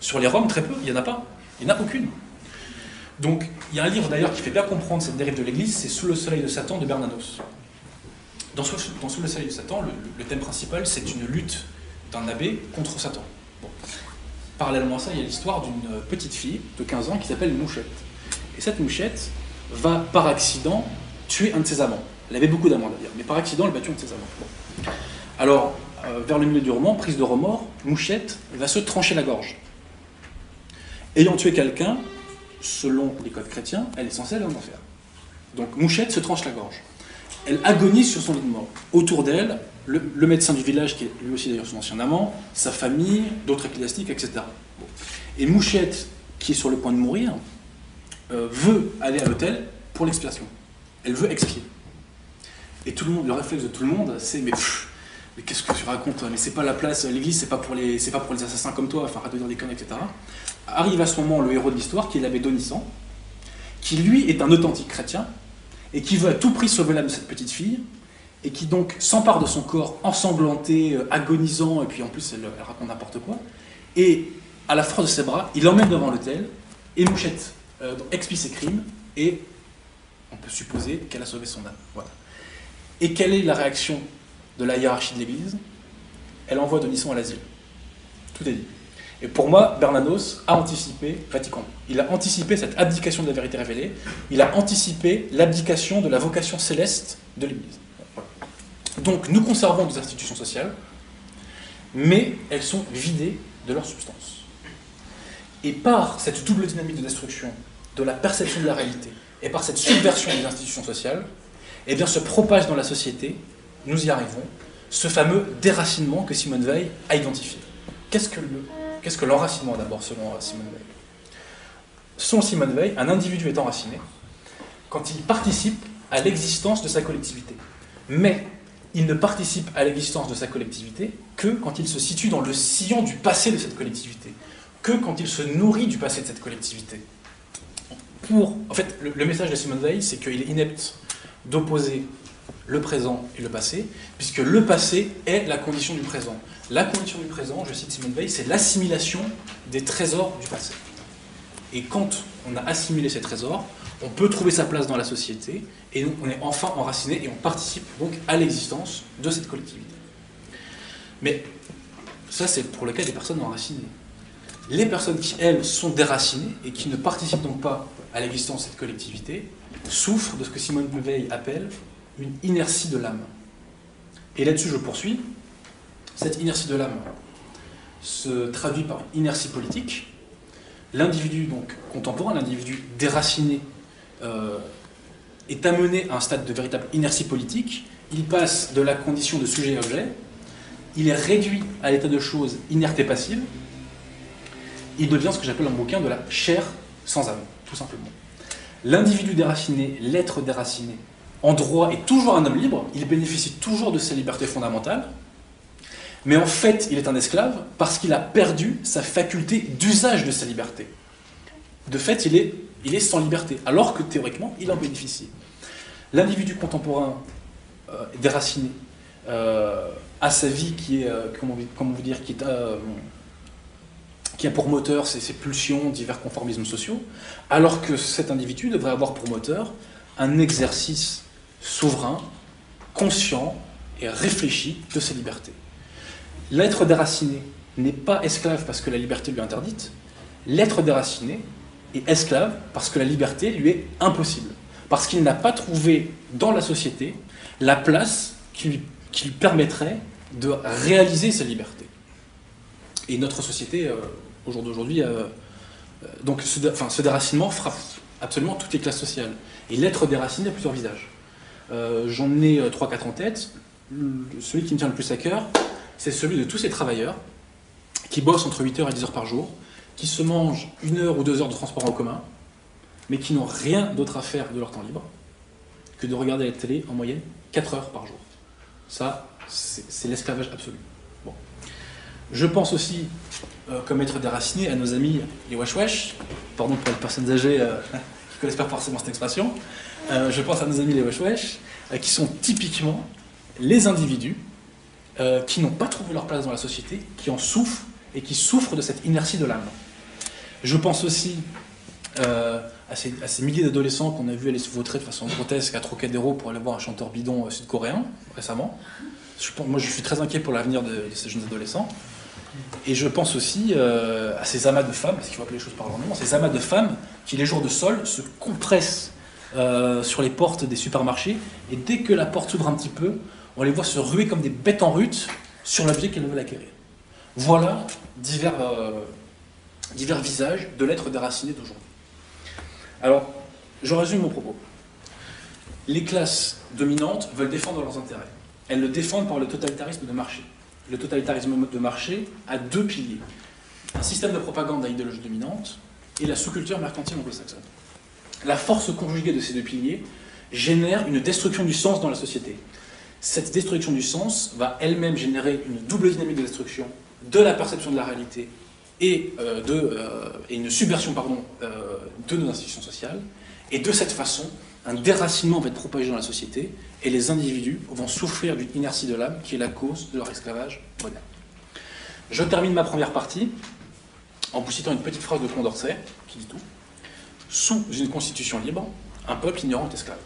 Sur les Roms, très peu. Il n'y en a pas. Il n'y en a aucune. Donc, il y a un livre d'ailleurs qui fait bien comprendre cette dérive de l'Église, c'est Sous le soleil de Satan de Bernanos. Dans Sous le soleil de Satan, le thème principal, c'est une lutte d'un abbé contre Satan. Bon. Parallèlement à ça, il y a l'histoire d'une petite fille de 15 ans qui s'appelle Mouchette. Et cette Mouchette va, par accident, tuer un de ses amants. Elle avait beaucoup d'amants d'ailleurs, mais par accident, elle va tuer un de ses amants. Bon. Alors, vers le milieu du roman, prise de remords, Mouchette va se trancher la gorge. Ayant tué quelqu'un, selon les codes chrétiens, elle est censée aller en enfer. Donc Mouchette se tranche la gorge. Elle agonise sur son lit de mort. Autour d'elle, le médecin du village, qui est lui aussi d'ailleurs son ancien amant, sa famille, d'autres ecclésiastiques, etc. Bon. Et Mouchette, qui est sur le point de mourir, veut aller à l'hôtel pour l'expiation. Elle veut expier. Et tout le monde, le réflexe de tout le monde, c'est mais qu'est-ce que tu racontes? Mais c'est pas la place, l'église, c'est pas pour les assassins comme toi, enfin arrête de dire des conneries, etc. Arrive à ce moment le héros de l'histoire, qui est l'abbé Donnissan, qui lui est un authentique chrétien, et qui veut à tout prix sauver l'âme de cette petite fille, et qui donc s'empare de son corps ensanglanté, agonisant, et puis en plus elle raconte n'importe quoi, et à la force de ses bras, il l'emmène devant l'autel, et Mouchette expie ses crimes, et on peut supposer qu'elle a sauvé son âme. Voilà. Et quelle est la réaction de la hiérarchie de l'Église? Elle envoie Donnissan à l'asile. Tout est dit. Et pour moi, Bernanos a anticipé Vatican. Il a anticipé cette abdication de la vérité révélée, il a anticipé l'abdication de la vocation céleste de l'Église. Voilà. Donc nous conservons des institutions sociales, mais elles sont vidées de leur substance. Et par cette double dynamique de destruction de la perception de la réalité, et par cette subversion des institutions sociales, eh bien se propage dans la société, nous y arrivons, ce fameux déracinement que Simone Veil a identifié. Qu'est-ce que l'enracinement d'abord, selon Simone Veil? Selon Simone Veil, un individu est enraciné quand il participe à l'existence de sa collectivité. Mais il ne participe à l'existence de sa collectivité que quand il se situe dans le sillon du passé de cette collectivité, que quand il se nourrit du passé de cette collectivité. En fait, le message de Simone Veil, c'est qu'il est inepte d'opposer le présent et le passé, puisque le passé est la condition du présent. La condition du présent, je cite Simone Veil, c'est l'assimilation des trésors du passé. Et quand on a assimilé ces trésors, on peut trouver sa place dans la société, et donc on est enfin enraciné, et on participe donc à l'existence de cette collectivité. Mais ça, c'est pour le cas des personnes enracinées. Les personnes qui, elles, sont déracinées, et qui ne participent donc pas à l'existence de cette collectivité, souffrent de ce que Simone Veil appelle une inertie de l'âme. Et là-dessus, je poursuis. Cette inertie de l'âme se traduit par une inertie politique. L'individu donc contemporain, l'individu déraciné, est amené à un stade de véritable inertie politique. Il passe de la condition de sujet à objet. Il est réduit à l'état de choses inerte et passive. Il devient ce que j'appelle en bouquin de la chair sans âme, tout simplement. L'individu déraciné, l'être déraciné, en droit est toujours un homme libre, il bénéficie toujours de ses libertés fondamentales, mais en fait, il est un esclave parce qu'il a perdu sa faculté d'usage de sa liberté. De fait, il est sans liberté, alors que théoriquement, il en bénéficie. L'individu contemporain déraciné a sa vie qui est, qui a pour moteur ses pulsions, divers conformismes sociaux, alors que cet individu devrait avoir pour moteur un exercice souverain, conscient et réfléchi de ses libertés. L'être déraciné n'est pas esclave parce que la liberté lui est interdite, l'être déraciné est esclave parce que la liberté lui est impossible, parce qu'il n'a pas trouvé dans la société la place qui lui permettrait de réaliser sa liberté. Et notre société, au jour d'aujourd'hui, donc ce déracinement frappe absolument toutes les classes sociales. Et l'être déraciné a plusieurs visages. J'en ai 3-4 en tête. Celui qui me tient le plus à cœur, c'est celui de tous ces travailleurs qui bossent entre 8 heures et 10 heures par jour, qui se mangent 1 heure ou 2 heures de transport en commun, mais qui n'ont rien d'autre à faire de leur temps libre que de regarder la télé en moyenne 4 heures par jour. Ça, c'est l'esclavage absolu. Bon. Je pense aussi, comme être déraciné, à nos amis les wesh wesh, pardon pour les personnes âgées qui ne connaissent pas forcément cette expression, je pense à nos amis les wesh wesh, qui sont typiquement les individus qui n'ont pas trouvé leur place dans la société, qui en souffrent et qui souffrent de cette inertie de l'âme. Je pense aussi à ces milliers d'adolescents qu'on a vu aller se vautrer de façon grotesque à Trocadéro pour aller voir un chanteur bidon sud-coréen récemment. Moi, je suis très inquiet pour l'avenir de ces jeunes adolescents. Et je pense aussi à ces amas de femmes, parce qu'il faut appeler les choses par leur nom, ces amas de femmes qui, les jours de sol, se compressent sur les portes des supermarchés, et dès que la porte s'ouvre un petit peu, on les voit se ruer comme des bêtes en rut sur l'objet qu'elles veulent acquérir. Voilà divers visages de l'être déraciné d'aujourd'hui. Alors, je résume mon propos. Les classes dominantes veulent défendre leurs intérêts. Elles le défendent par le totalitarisme de marché. Le totalitarisme de marché a 2 piliers. Un système de propagande à idéologie dominante et la sous-culture mercantile anglo-saxonne. La force conjuguée de ces 2 piliers génère une destruction du sens dans la société. Cette destruction du sens va elle-même générer une double dynamique de destruction de la perception de la réalité et une subversion de nos institutions sociales. Et de cette façon, un déracinement va être propagé dans la société et les individus vont souffrir d'une inertie de l'âme qui est la cause de leur esclavage moderne. Je termine ma première partie en vous citant une petite phrase de Condorcet qui dit tout. Sous une constitution libre, un peuple ignorant est esclave.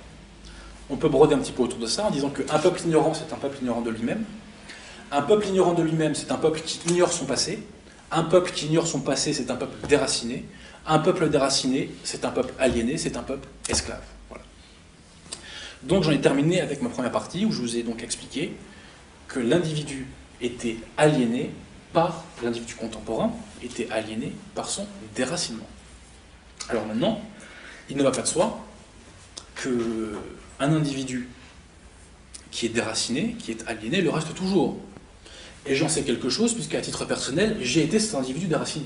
On peut broder un petit peu autour de ça en disant qu'un peuple ignorant, c'est un peuple ignorant de lui-même. Un peuple ignorant de lui-même, c'est un peuple qui ignore son passé. Un peuple qui ignore son passé, c'est un peuple déraciné. Un peuple déraciné, c'est un peuple aliéné, c'est un peuple esclave. Voilà. Donc j'en ai terminé avec ma première partie, où je vous ai donc expliqué que l'individu était aliéné par l'individu contemporain, était aliéné par son déracinement. Alors maintenant, il ne va pas de soi qu'un individu qui est déraciné, qui est aliéné, le reste toujours. Et j'en sais quelque chose, puisqu'à titre personnel, j'ai été cet individu déraciné.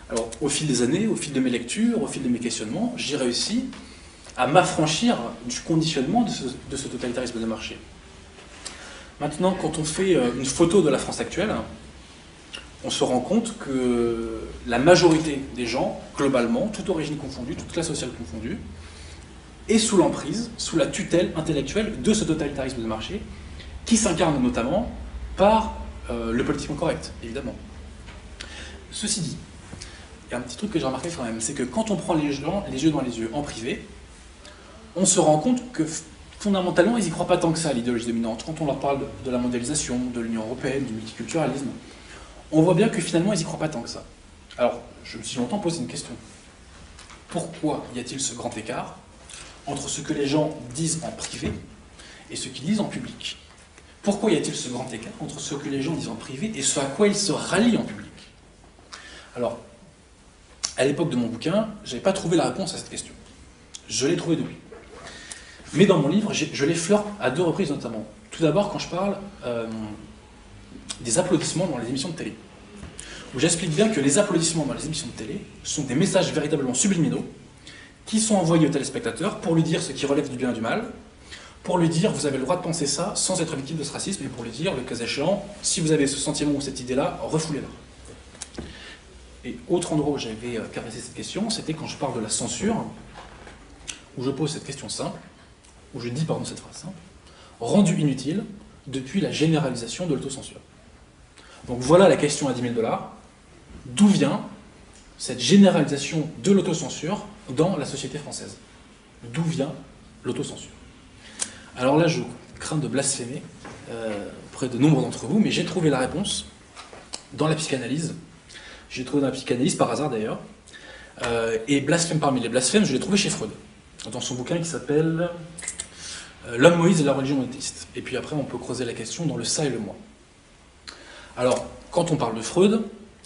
Alors, au fil des années, au fil de mes lectures, au fil de mes questionnements, j'ai réussi à m'affranchir du conditionnement de ce totalitarisme de marché. Maintenant, quand on fait une photo de la France actuelle, on se rend compte que la majorité des gens, globalement, toute origine confondue, toute classe sociale confondue, est sous l'emprise, sous la tutelle intellectuelle de ce totalitarisme de marché, qui s'incarne notamment par le politiquement correct, évidemment. Ceci dit, il y a un petit truc que j'ai remarqué quand même, c'est que quand on prend les gens les yeux dans les yeux en privé, on se rend compte que fondamentalement, ils n'y croient pas tant que ça, l'idéologie dominante. Quand on leur parle de la mondialisation, de l'Union européenne, du multiculturalisme, on voit bien que finalement, ils n'y croient pas tant que ça. Alors, je me suis longtemps posé une question. Pourquoi y a-t-il ce grand écart entre ce que les gens disent en privé et ce qu'ils disent en public? Pourquoi y a-t-il ce grand écart entre ce que les gens disent en privé et ce à quoi ils se rallient en public? Alors, à l'époque de mon bouquin, je n'avais pas trouvé la réponse à cette question. Je l'ai trouvée depuis. Mais dans mon livre, je l'effleure à 2 reprises notamment. Tout d'abord, quand je parle des applaudissements dans les émissions de télé, où j'explique bien que les applaudissements dans les émissions de télé sont des messages véritablement subliminaux qui sont envoyés au téléspectateur pour lui dire ce qui relève du bien et du mal, pour lui dire vous avez le droit de penser ça sans être victime de ce racisme, et pour lui dire, le cas échéant, si vous avez ce sentiment ou cette idée-là, refoulez-la. Et autre endroit où j'avais caressé cette question, c'était quand je parle de la censure, où je pose cette question simple, où je dis cette phrase simple, rendu inutile depuis la généralisation de l'autocensure. Donc voilà la question à 10 000 $. D'où vient cette généralisation de l'autocensure dans la société française? D'où vient l'autocensure? Alors là, je crains de blasphémer auprès de nombre d'entre vous, mais j'ai trouvé la réponse dans la psychanalyse. J'ai trouvé dans la psychanalyse, par hasard d'ailleurs, et blasphème parmi les blasphèmes, je l'ai trouvé chez Freud, dans son bouquin qui s'appelle L'homme Moïse et la religion monothéiste. Et puis après, on peut creuser la question dans le ça et le moi. Alors, quand on parle de Freud,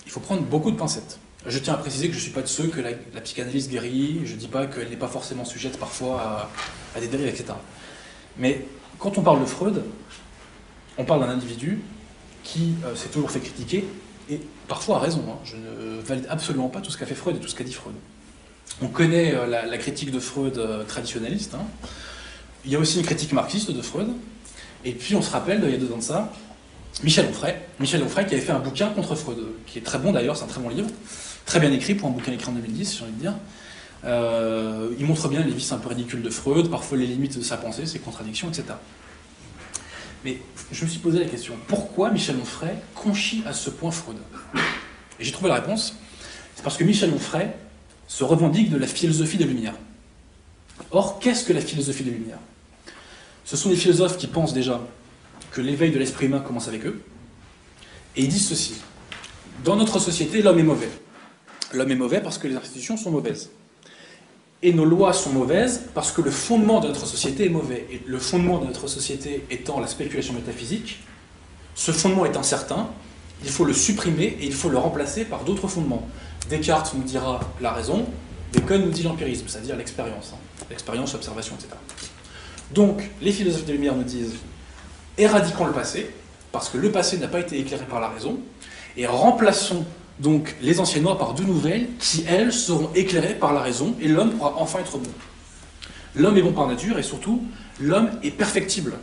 il faut prendre beaucoup de pincettes. Je tiens à préciser que je ne suis pas de ceux que la psychanalyse guérit, je ne dis pas qu'elle n'est pas forcément sujette parfois à des dérives, etc. Mais quand on parle de Freud, on parle d'un individu qui s'est toujours fait critiquer, et parfois a raison. Je ne valide absolument pas tout ce qu'a fait Freud et tout ce qu'a dit Freud. On connaît la critique de Freud traditionnaliste. Il y a aussi une critique marxiste de Freud. Et puis on se rappelle, il y a 2 ans de ça, Michel Onfray qui avait fait un bouquin contre Freud, qui est très bon d'ailleurs, c'est un très bon livre, très bien écrit pour un bouquin écrit en 2010, j'ai envie de dire. Il montre bien les vices un peu ridicules de Freud, parfois les limites de sa pensée, ses contradictions, etc. Mais je me suis posé la question, pourquoi Michel Onfray conchit à ce point Freud? Et j'ai trouvé la réponse, c'est parce que Michel Onfray se revendique de la philosophie des Lumières. Or, qu'est-ce que la philosophie des Lumières? Ce sont des philosophes qui pensent déjà que l'éveil de l'esprit humain commence avec eux, et ils disent ceci. Dans notre société, l'homme est mauvais. L'homme est mauvais parce que les institutions sont mauvaises. Et nos lois sont mauvaises parce que le fondement de notre société est mauvais. Et le fondement de notre société étant la spéculation métaphysique, ce fondement est incertain, il faut le supprimer et il faut le remplacer par d'autres fondements. Descartes nous dira la raison, Bacon nous dit l'empirisme, c'est-à-dire l'expérience. L'expérience, l'observation, etc. Donc, les philosophes des Lumières nous disent éradiquons le passé, parce que le passé n'a pas été éclairé par la raison, et remplaçons donc les anciennes lois par de nouvelles qui, elles, seront éclairées par la raison, et l'homme pourra enfin être bon. L'homme est bon par nature, et surtout, l'homme est perfectible.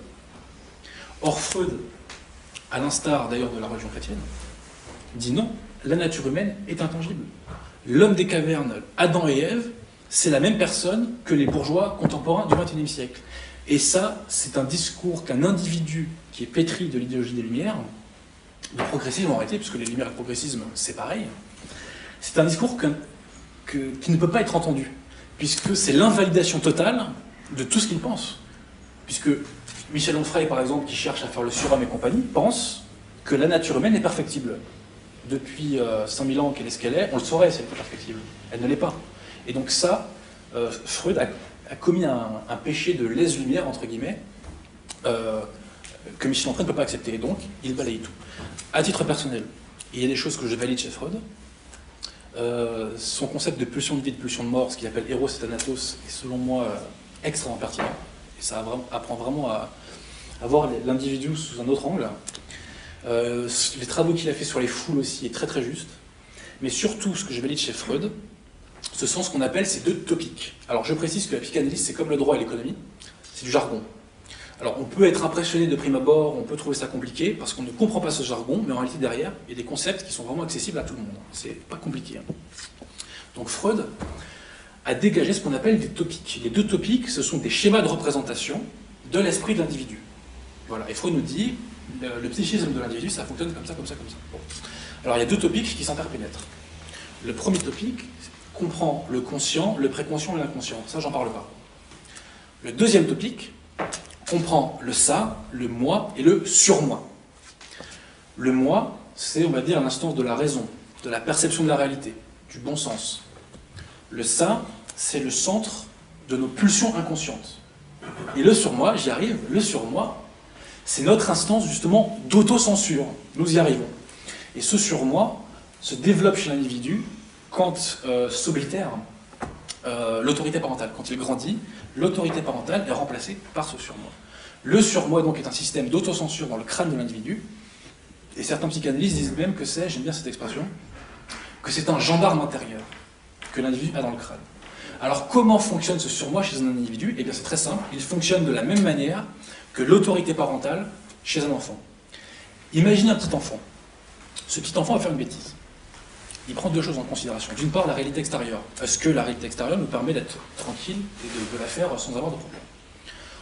Or, Freud, à l'instar d'ailleurs de la religion chrétienne, dit non, la nature humaine est intangible. L'homme des cavernes, Adam et Ève, c'est la même personne que les bourgeois contemporains du XXIe siècle. Et ça, c'est un discours qu'un individu qui est pétri de l'idéologie des Lumières, de progressisme en réalité, puisque les Lumières et le progressisme, c'est pareil, c'est un discours qui ne peut pas être entendu, puisque c'est l'invalidation totale de tout ce qu'il pense. Puisque Michel Onfray, par exemple, qui cherche à faire le surhomme et compagnie, pense que la nature humaine est perfectible. Depuis 5000 ans qu'elle est ce qu'elle est, on le saurait si elle était perfectible. Elle ne l'est pas. Et donc ça, Freud a commis un péché de lèse-lumière, entre guillemets, que Michel Onfray ne peut pas accepter. Et donc, il balaye tout. À titre personnel, il y a des choses que je valide chez Freud. Son concept de pulsion de vie, de pulsion de mort, ce qu'il appelle Eros et Thanatos, est selon moi extrêmement pertinent. Et ça apprend vraiment à voir l'individu sous un autre angle. Les travaux qu'il a fait sur les foules aussi est très très juste. Mais surtout, ce que je valide chez Freud, ce sont ce qu'on appelle ces 2 topiques. Alors je précise que la psychanalyse, c'est comme le droit et l'économie, c'est du jargon. Alors on peut être impressionné de prime abord, on peut trouver ça compliqué, parce qu'on ne comprend pas ce jargon, mais en réalité derrière, il y a des concepts qui sont vraiment accessibles à tout le monde. C'est pas compliqué. Donc Freud a dégagé ce qu'on appelle des topiques. Les 2 topiques, ce sont des schémas de représentation de l'esprit de l'individu. Voilà. Et Freud nous dit, le psychisme de l'individu, ça fonctionne comme ça, comme ça, comme ça. Bon. Alors il y a 2 topiques qui s'interpénètrent. Le premier topique comprend le conscient, le préconscient et l'inconscient. Ça, j'en parle pas. Le deuxième topique comprend le ça, le moi et le surmoi. Le moi, c'est, on va dire, l'instance de la raison, de la perception de la réalité, du bon sens. Le ça, c'est le centre de nos pulsions inconscientes. Et le surmoi, j'y arrive, le surmoi, c'est notre instance justement d'autocensure. Nous y arrivons. Et ce surmoi se développe chez l'individu quand s'oblitère l'autorité parentale. Quand il grandit, l'autorité parentale est remplacée par ce surmoi. Le surmoi donc est un système d'autocensure dans le crâne de l'individu. Et certains psychanalystes disent même que c'est, j'aime bien cette expression, que c'est un gendarme intérieur que l'individu a dans le crâne. Alors comment fonctionne ce surmoi chez un individu? Eh bien c'est très simple, il fonctionne de la même manière que l'autorité parentale chez un enfant. Imaginez un petit enfant. Ce petit enfant va faire une bêtise. Il prend 2 choses en considération. D'une part, la réalité extérieure. Est-ce que la réalité extérieure nous permet d'être tranquille et de la faire sans avoir de problème?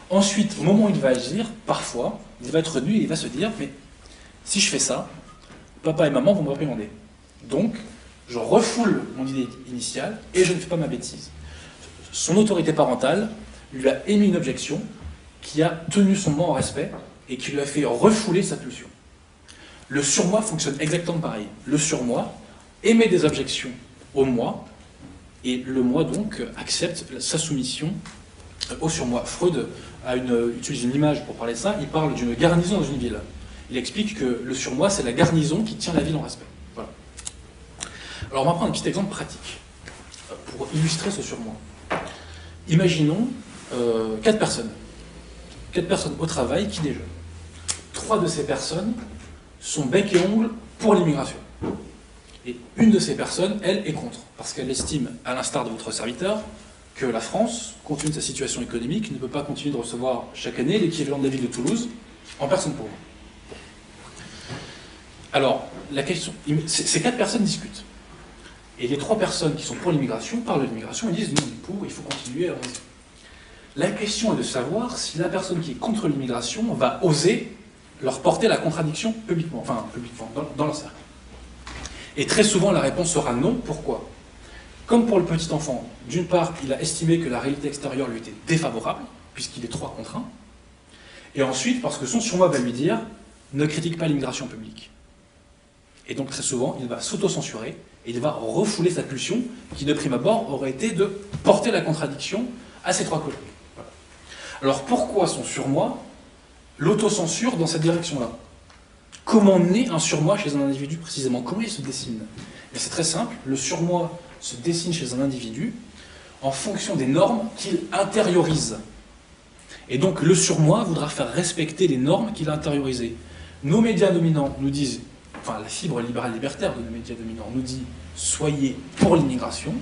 Ensuite, au moment où il va agir, parfois, il va être nu et il va se dire « Mais si je fais ça, papa et maman vont me réprimander. Donc, je refoule mon idée initiale et je ne fais pas ma bêtise. » Son autorité parentale lui a émis une objection qui a tenu son moi en respect et qui lui a fait refouler sa pulsion. Le surmoi fonctionne exactement pareil. Le surmoi émet des objections au moi, et le moi donc accepte sa soumission au surmoi. Freud utilise une image pour parler de ça, il parle d'une garnison dans une ville. Il explique que le surmoi, c'est la garnison qui tient la ville en respect. Voilà. Alors on va prendre un petit exemple pratique pour illustrer ce surmoi. Imaginons 4 personnes. 4 personnes au travail qui déjeunent. 3 de ces personnes sont bec et ongles pour l'immigration. Et une de ces personnes, elle, est contre, parce qu'elle estime, à l'instar de votre serviteur, que la France, compte tenu de sa situation économique, ne peut pas continuer de recevoir chaque année l'équivalent de la ville de Toulouse en personnes pauvres. Alors, la question, ces 4 personnes discutent. Et les 3 personnes qui sont pour l'immigration parlent de l'immigration et disent non, on est pour, il faut continuer, allons-y. La question est de savoir si la personne qui est contre l'immigration va oser leur porter la contradiction publiquement, enfin publiquement, dans leur cercle. Et très souvent, la réponse sera non. Pourquoi ? Comme pour le petit enfant, d'une part, il a estimé que la réalité extérieure lui était défavorable, puisqu'il est 3 contre 1. Et ensuite, parce que son surmoi va lui dire ne critique pas l'immigration publique. Et donc, très souvent, il va s'auto-censurer et il va refouler sa pulsion, qui de prime abord aurait été de porter la contradiction à ses 3 collègues. Voilà. Alors, pourquoi son surmoi l'autocensure dans cette direction-là ? Comment naît un surmoi chez un individu précisément ? Comment il se dessine ? Et c'est très simple, le surmoi se dessine chez un individu en fonction des normes qu'il intériorise. Et donc le surmoi voudra faire respecter les normes qu'il a intériorisées. Nos médias dominants nous disent, enfin la fibre libérale libertaire de nos médias dominants nous dit « soyez pour l'immigration »,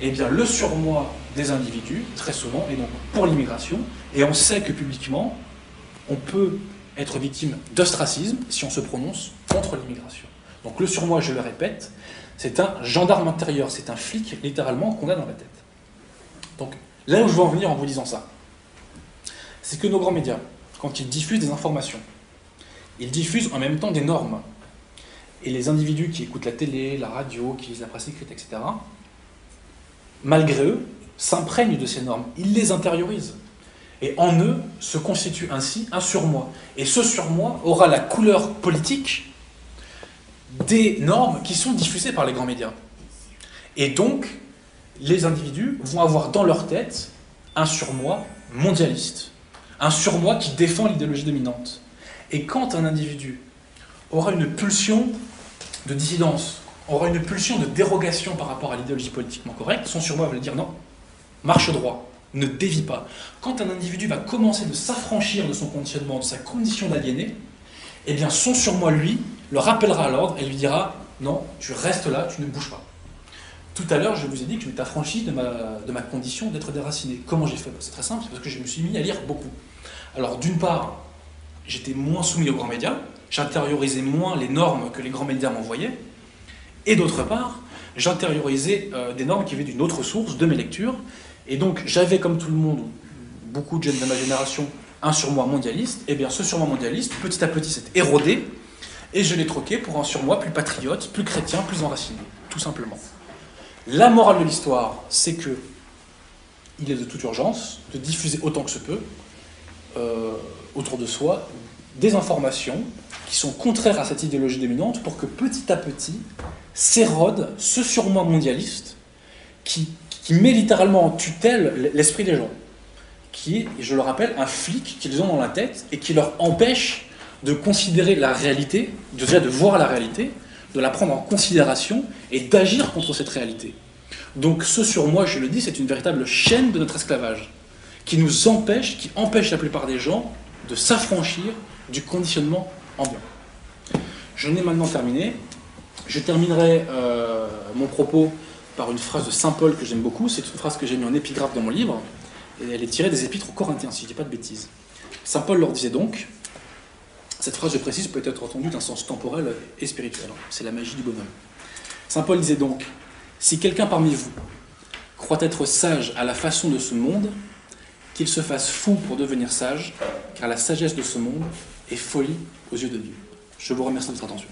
et bien le surmoi des individus, très souvent, est donc pour l'immigration, et on sait que publiquement, on peut être victime d'ostracisme si on se prononce contre l'immigration. Donc le surmoi, je le répète, c'est un gendarme intérieur, c'est un flic littéralement qu'on a dans la tête. Donc là où je veux en venir en vous disant ça, c'est que nos grands médias, quand ils diffusent des informations, ils diffusent en même temps des normes. Et les individus qui écoutent la télé, la radio, qui lisent la presse écrite, etc., malgré eux, s'imprègnent de ces normes, ils les intériorisent. Et en eux se constitue ainsi un surmoi. Et ce surmoi aura la couleur politique des normes qui sont diffusées par les grands médias. Et donc, les individus vont avoir dans leur tête un surmoi mondialiste, un surmoi qui défend l'idéologie dominante. Et quand un individu aura une pulsion de dissidence, aura une pulsion de dérogation par rapport à l'idéologie politiquement correcte, son surmoi va lui dire non, marche droit, ne dévie pas. Quand un individu va commencer de s'affranchir de son conditionnement, de sa condition d'aliéné, eh bien son surmoi, lui, le rappellera à l'ordre et lui dira « Non, tu restes là, tu ne bouges pas ». Tout à l'heure, je vous ai dit que je m'étais affranchi de ma condition d'être déraciné. Comment j'ai fait ? C'est très simple, c'est parce que je me suis mis à lire beaucoup. Alors d'une part, j'étais moins soumis aux grands médias, j'intériorisais moins les normes que les grands médias m'envoyaient, et d'autre part, j'intériorisais des normes qui venaient d'une autre source, de mes lectures, et donc j'avais comme tout le monde, beaucoup de jeunes de ma génération, un surmoi mondialiste, et bien ce surmoi mondialiste, petit à petit, s'est érodé, et je l'ai troqué pour un surmoi plus patriote, plus chrétien, plus enraciné, tout simplement. La morale de l'histoire, c'est que il est de toute urgence de diffuser autant que se peut autour de soi des informations qui sont contraires à cette idéologie dominante pour que petit à petit s'érode ce surmoi mondialiste qui met littéralement en tutelle l'esprit des gens, qui est, je le rappelle, un flic qu'ils ont dans la tête et qui leur empêche de considérer la réalité, déjà de voir la réalité, de la prendre en considération et d'agir contre cette réalité. Donc ce surmoi, je le dis, c'est une véritable chaîne de notre esclavage, qui nous empêche, qui empêche la plupart des gens de s'affranchir du conditionnement ambiant. Je n'ai maintenant terminé. Je terminerai mon propos par une phrase de saint Paul que j'aime beaucoup. C'est une phrase que j'ai mis en épigraphe dans mon livre, et elle est tirée des Épîtres aux Corinthiens, si je ne dis pas de bêtises. Saint Paul leur disait donc, cette phrase, je précise, peut être entendue d'un sens temporel et spirituel. C'est la magie du bonhomme. Saint Paul disait donc, « Si quelqu'un parmi vous croit être sage à la façon de ce monde, qu'il se fasse fou pour devenir sage, car la sagesse de ce monde est folie aux yeux de Dieu. » Je vous remercie de votre attention.